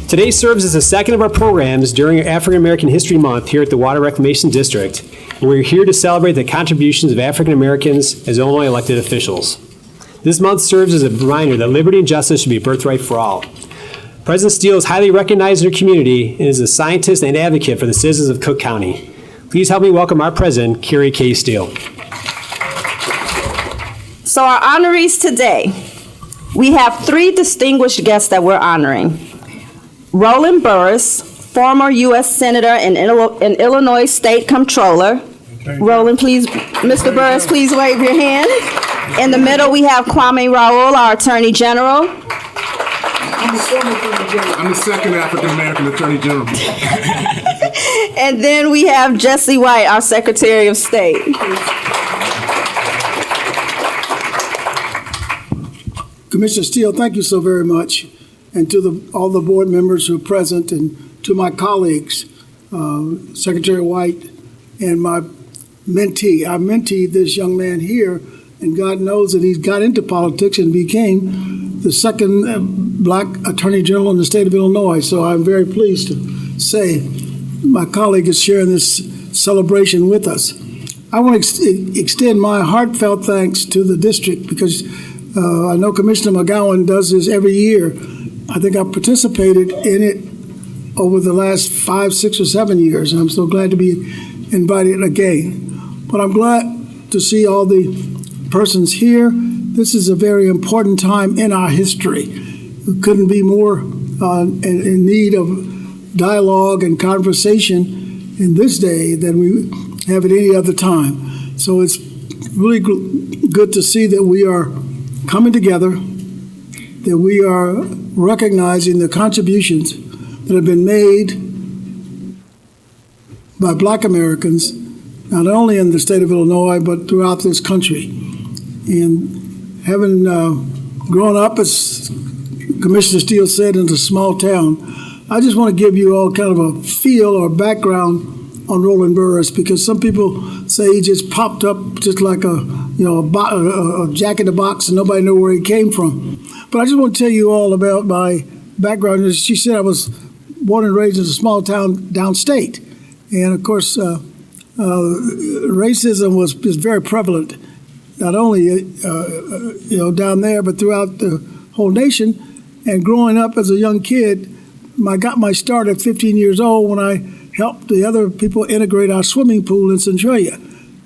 Today serves as the second of our programs during African American History Month here at the Water Reclamation District, and we're here to celebrate the contributions of African Americans as Illinois elected officials. This month serves as a reminder that liberty and justice should be a birthright for all. President Steele is highly recognized in her community and is a scientist and advocate for the citizens of Cook County. Please help me welcome our president, Carrie K. Steele. So our honorees today, we have three distinguished guests that we're honoring. Roland Burris, former U.S. Senator and Illinois State Comptroller. Roland, please, Mr. Burris, please wave your hand. In the middle, we have Kwame Raoul, our Attorney General. I'm the second African American Attorney General. And then we have Jesse White, our Secretary of State. Commissioner Steele, thank you so very much. And to all the board members who are present, and to my colleagues, Secretary White and my mentee. I menteed this young man here, and God knows that he's got into politics and became the second black Attorney General in the state of Illinois. So I'm very pleased to say my colleague is sharing this celebration with us. I want to extend my heartfelt thanks to the district because I know Commissioner McGowan does this every year. I think I've participated in it over the last 5, 6, or 7 years, and I'm so glad to be invited again. But I'm glad to see all the persons here. This is a very important time in our history. We couldn't be more in need of dialogue and conversation in this day than we have at any other time. So it's really good to see that we are coming together, that we are recognizing the contributions that have been made by black Americans, not only in the state of Illinois, but throughout this country. And having grown up, as Commissioner Steele said, in a small town, I just want to give you all kind of a feel or background on Roland Burris, because some people say he just popped up just like a jack in the box and nobody knew where he came from. But I just want to tell you all about my background. As she said, I was born and raised in a small town downstate. And of course, racism was very prevalent, not only down there, but throughout the whole nation. And growing up as a young kid, I got my start at 15 years old when I helped the other people integrate our swimming pool in Centralia.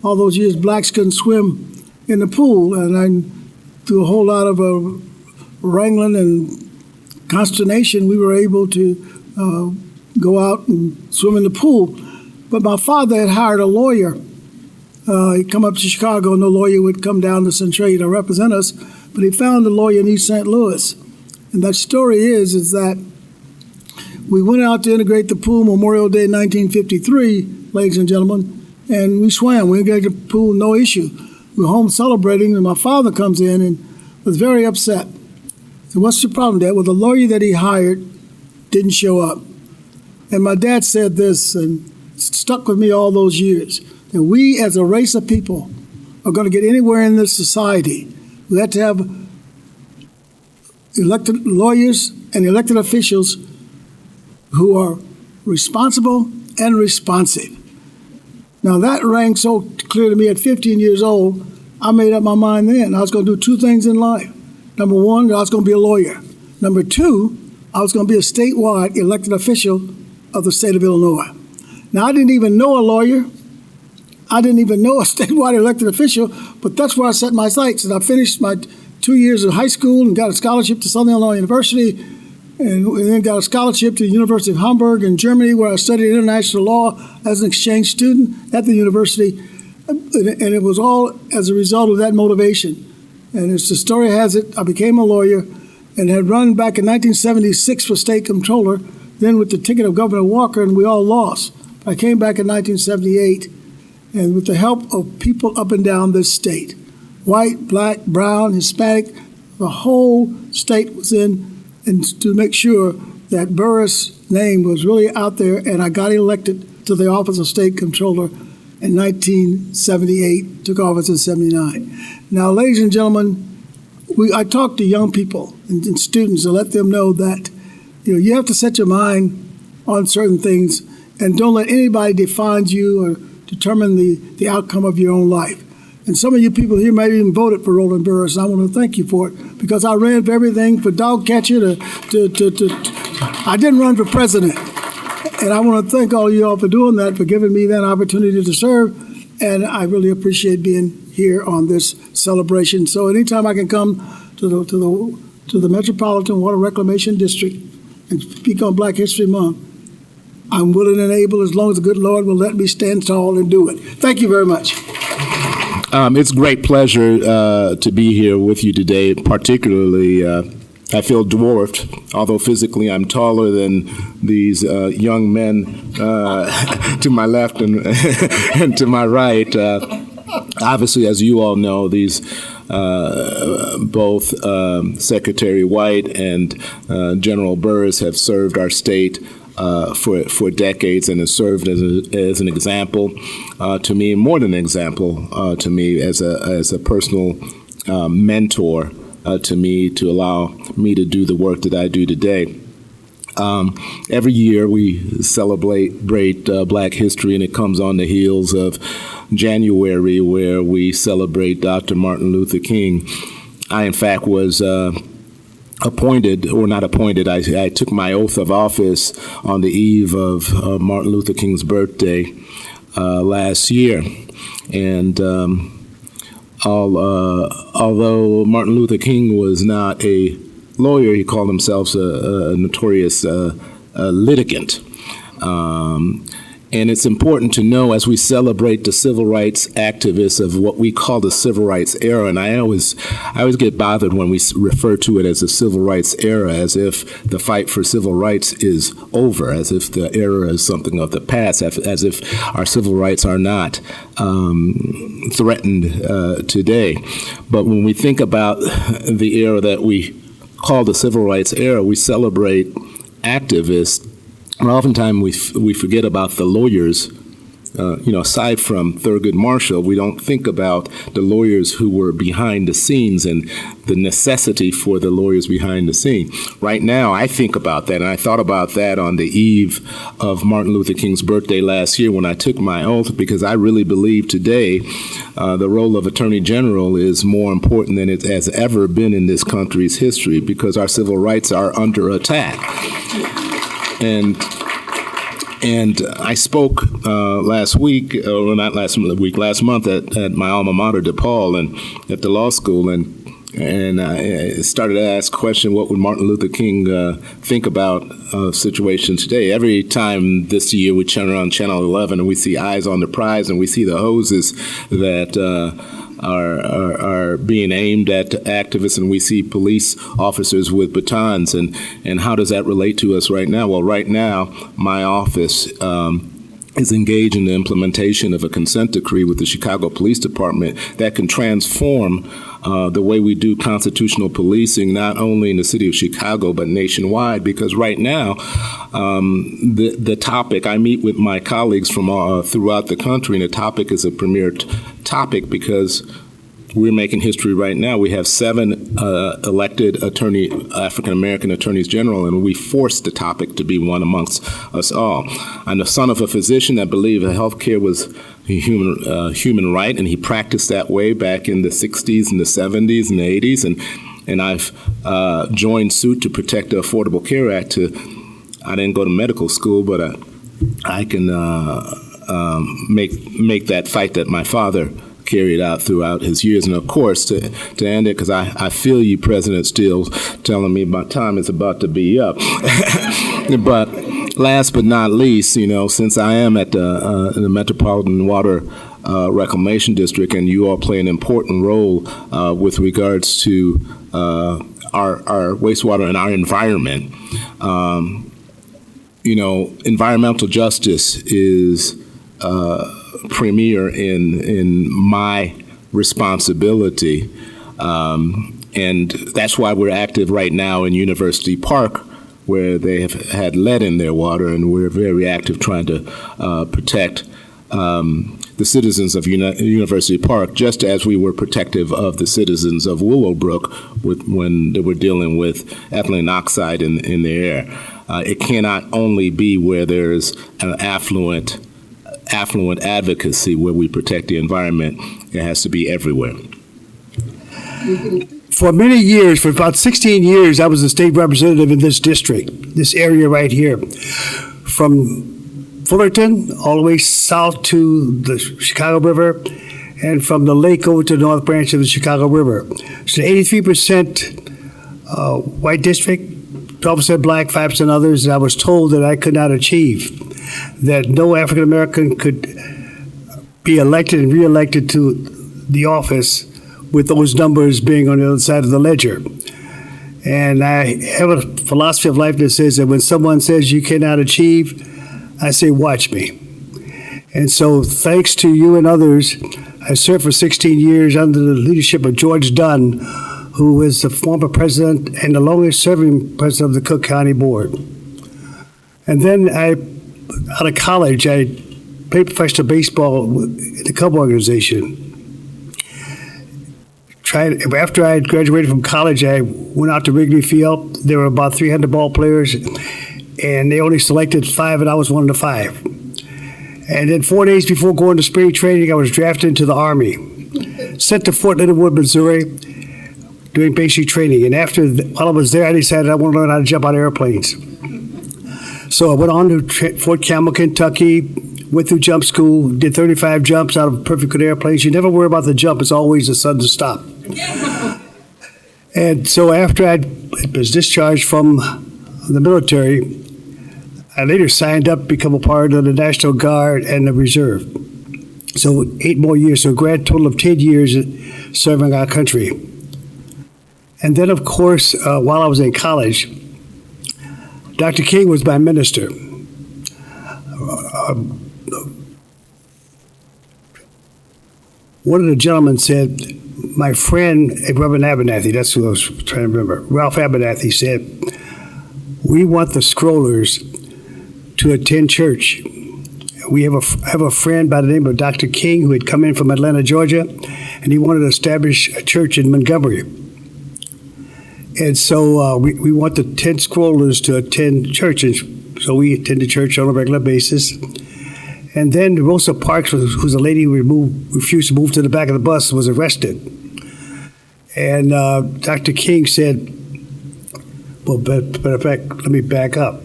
All those years, blacks couldn't swim in the pool, and I, through a whole lot of wrangling and consternation, we were able to go out and swim in the pool. But my father had hired a lawyer. He'd come up to Chicago, and the lawyer would come down to Centralia to represent us, but he found a lawyer in East St. Louis. And that story is that we went out to integrate the pool Memorial Day 1953, ladies and gentlemen, and we swam. We integrated the pool, no issue. We were home celebrating, and my father comes in and was very upset. So what's the problem, Dad? Well, the lawyer that he hired didn't show up. And my dad said this, and it stuck with me all those years, that we as a race of people are going to get anywhere in this society. We have to have elected lawyers and elected officials who are responsible and responsive. Now that rang so clear to me at 15 years old, I made up my mind then. I was going to do two things in life. Number one, I was going to be a lawyer. Number two, I was going to be a statewide elected official of the state of Illinois. Now I didn't even know a lawyer. I didn't even know a statewide elected official, but that's where I set my sights. And I finished my 2 years of high school and got a scholarship to Southern Illinois University, and then got a scholarship to the University of Hamburg in Germany, where I studied international law as an exchange student at the university. And it was all as a result of that motivation. And as the story has it, I became a lawyer and had run back in 1976 for state comptroller, then with the ticket of Governor Walker, and we all lost. I came back in 1978, and with the help of people up and down this state, white, black, brown, Hispanic, the whole state was in, and to make sure that Burris' name was really out there, and I got elected to the office of state comptroller in 1978, took office in 79. Now, ladies and gentlemen, I talk to young people and students and let them know that You have to set your mind on certain things and don't let anybody define you or determine the outcome of your own life. And some of you people here may have even voted for Roland Burris, and I want to thank you for it, because I ran for everything from dog catcher to I didn't run for president. And I want to thank all you all for doing that, for giving me that opportunity to serve. And I really appreciate being here on this celebration. So anytime I can come to the Metropolitan Water Reclamation District and speak on Black History Month, I'm willing and able, as long as the good Lord will let me stand tall and do it. Thank you very much. It's a great pleasure to be here with you today. Particularly, I feel dwarfed, although physically I'm taller than these young men to my left and, and to my right. Obviously, as you all know, these both Secretary White and General Burris have served our state for decades, and has served as an example to me, more than an example to me, as a personal mentor to me, to allow me to do the work that I do today. Every year we celebrate Black history, and it comes on the heels of January, where we celebrate Dr. Martin Luther King. I, in fact, was appointed, or not appointed, I took my oath of office on the eve of Martin Luther King's birthday last year. And although Martin Luther King was not a lawyer, he called himself a notorious litigant. And it's important to know, as we celebrate the civil rights activists of what we call the civil rights era, and I always get bothered when we refer to it as the civil rights era, as if the fight for civil rights is over, as if the era is something of the past, as if our civil rights are not threatened today. But when we think about the era that we call the civil rights era, we celebrate activists. And oftentimes we forget about the lawyers. Aside from Thurgood Marshall, we don't think about the lawyers who were behind the scenes and the necessity for the lawyers behind the scene. Right now, I think about that, and I thought about that on the eve of Martin Luther King's birthday last year when I took my oath, because I really believe today the role of Attorney General is more important than it has ever been in this country's history, because our civil rights are under attack. And I spoke last week, or not last week, last month at my alma mater, DePaul, and at the law school, and I started to ask the question, what would Martin Luther King think about situation today? Every time this year we turn on Channel 11 and we see Eyes on the Prize, and we see the hoses that are being aimed at activists, and we see police officers with batons, and how does that relate to us right now? Well, right now, my office is engaged in the implementation of a consent decree with the Chicago Police Department that can transform the way we do constitutional policing, not only in the city of Chicago, but nationwide. Because right now, the topic, I meet with my colleagues from throughout the country, and the topic is a premier topic because we're making history right now. We have 7 elected African-American attorneys general, and we forced the topic to be one amongst us all. I'm the son of a physician that believed that health care was a human right, and he practiced that way back in the 60s and the 70s and the 80s, and I've joined suit to protect the Affordable Care Act. I didn't go to medical school, but I can make that fight that my father carried out throughout his years. And of course, to end it, because I feel you, President Steele, telling me my time is about to be up. But last but not least, since I am at the Metropolitan Water Reclamation District, and you all play an important role with regards to our wastewater and our environment, environmental justice is premier in my responsibility, and that's why we're active right now in University Park, where they have had lead in their water, and we're very active trying to protect the citizens of University Park, just as we were protective of the citizens of Willowbrook when they were dealing with ethylene oxide in the air. It cannot only be where there's an affluent advocacy where we protect the environment. It has to be everywhere. For many years, for about 16 years, I was a state representative in this district, this area right here, from Fullerton all the way south to the Chicago River, and from the lake over to the north branch of the Chicago River. It's an 83% white district, 12% black, 5% others, and I was told that I could not achieve, that no African American could be elected and re-elected to the office with those numbers being on the other side of the ledger. And I have a philosophy of life that says that when someone says you cannot achieve, I say, watch me. And so thanks to you and others, I served for 16 years under the leadership of George Dunn, who is the former president and the longest serving president of the Cook County Board. And then out of college, I played professional baseball in the Cub organization. After I graduated from college, I went out to Wrigley Field. There were about 300 ball players, and they only selected 5, and I was one of the 5. And then 4 days before going to spring training, I was drafted into the Army, sent to Fort Leonard Wood, Missouri, doing basic training. And while I was there, I decided I want to learn how to jump out of airplanes. So I went on to Fort Campbell, Kentucky, went through jump school, did 35 jumps out of perfect good airplanes. You never worry about the jump. It's always the sudden stop. And so after I was discharged from the military, I later signed up to become a part of the National Guard and the Reserve. So 8 more years, so a grand total of 10 years serving our country. And then, of course, while I was in college, Dr. King was my minister. One of the gentlemen said, my friend, Reverend Abernathy, that's who I was trying to remember, Ralph Abernathy said, we want the Scrollers to attend church. We have a friend by the name of Dr. King who had come in from Atlanta, Georgia, and he wanted to establish a church in Montgomery. And so we want the 10 Scrollers to attend church, and so we attended church on a regular basis. And then Rosa Parks, who's a lady who refused to move to the back of the bus, was arrested. And Dr. King said, well, matter of fact, let me back up.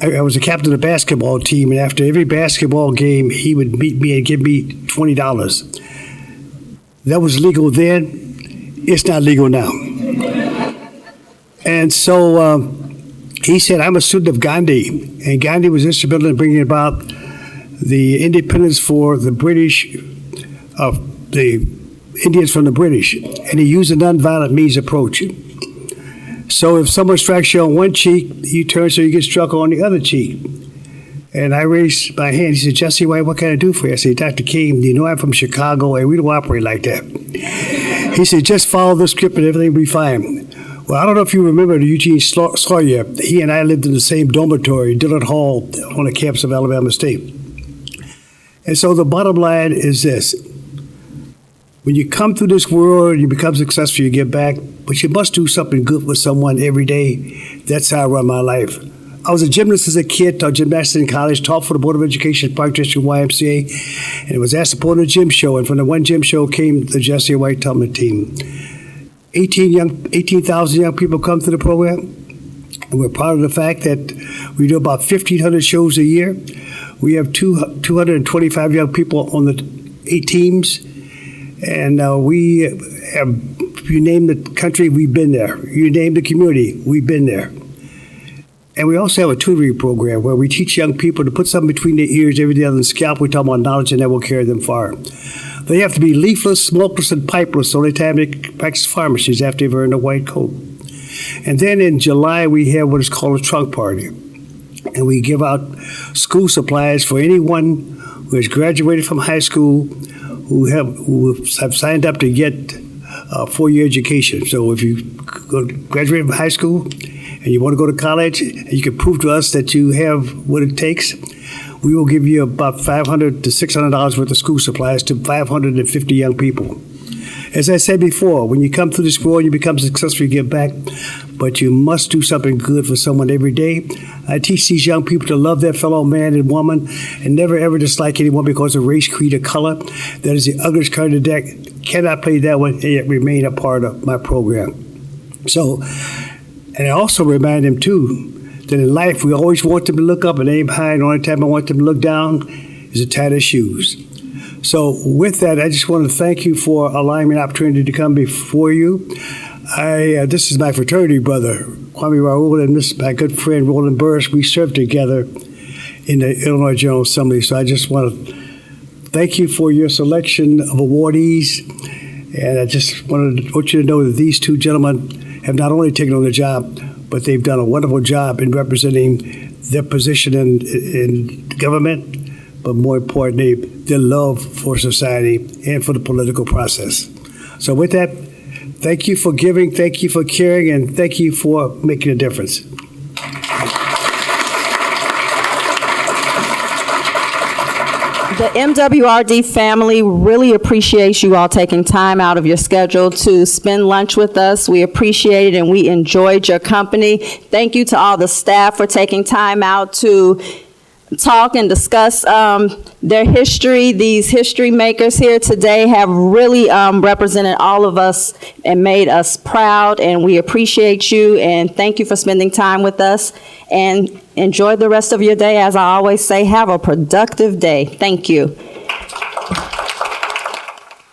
I was a captain of the basketball team, and after every basketball game, he would meet me and give me $20. That was legal then. It's not legal now. And so he said, I'm a student of Gandhi, and Gandhi was instrumental in bringing about the independence for the British, the Indians from the British, and he used a nonviolent means approach. So if someone strikes you on one cheek, you turn so you get struck on the other cheek. And I raised my hand. He said, Jesse White, what can I do for you? I said, Dr. King, you know I'm from Chicago, and we don't operate like that. He said, just follow the script and everything will be fine. Well, I don't know if you remember Eugene Sawyer. He and I lived in the same dormitory, Dillard Hall, on the campus of Alabama State. And so the bottom line is this. When you come through this world, you become successful, you get back, but you must do something good with someone every day. That's how I run my life. I was a gymnast as a kid, taught gymnastics in college, taught for the Board of Education, Park District YMCA, and was asked to put on a gym show. And from the one gym show came the Jesse White Tubman team. 18,000 young people come to the program, and we're proud of the fact that we do about 1,500 shows a year. We have 225 young people on the 8 teams, and we have, you name the country, we've been there. You name the community, we've been there. And we also have a tutoring program where we teach young people to put something between their ears every day other than scalp. We talk about knowledge, and that will carry them far. They have to be leafless, smokeless, and pipeless the only time they practice pharmacies after they've earned a white coat. And then in July, we have what is called a trunk party. And we give out school supplies for anyone who has graduated from high school who have signed up to get a 4-year education. So if you graduate from high school and you want to go to college, and you can prove to us that you have what it takes, we will give you about $500 to $600 worth of school supplies to 550 young people. As I said before, when you come through this world, you become successful, you give back, but you must do something good for someone every day. I teach these young people to love their fellow man and woman and never ever dislike anyone because of race, creed, or color. That is the ugliest card in the deck. Cannot play that one and yet remain a part of my program. So, and I also remind them too that in life we always want them to look up and aim high, and the only time I want them to look down is to tie their shoes. So with that, I just want to thank you for allowing me an opportunity to come before you. This is my fraternity brother, Kwame Raoul, and this is my good friend, Roland Burris. We served together in the Illinois General Assembly. So I just want to thank you for your selection of awardees. And I just want you to know that these two gentlemen have not only taken on the job, but they've done a wonderful job in representing their position in government, but more importantly, their love for society and for the political process. So with that, thank you for giving, thank you for caring, and thank you for making a difference. The MWRD family really appreciates you all taking time out of your schedule to spend lunch with us. We appreciate it and we enjoyed your company. Thank you to all the staff for taking time out to talk and discuss their history. These history makers here today have really represented all of us and made us proud, and we appreciate you and thank you for spending time with us, and enjoy the rest of your day. As I always say, have a productive day. Thank you.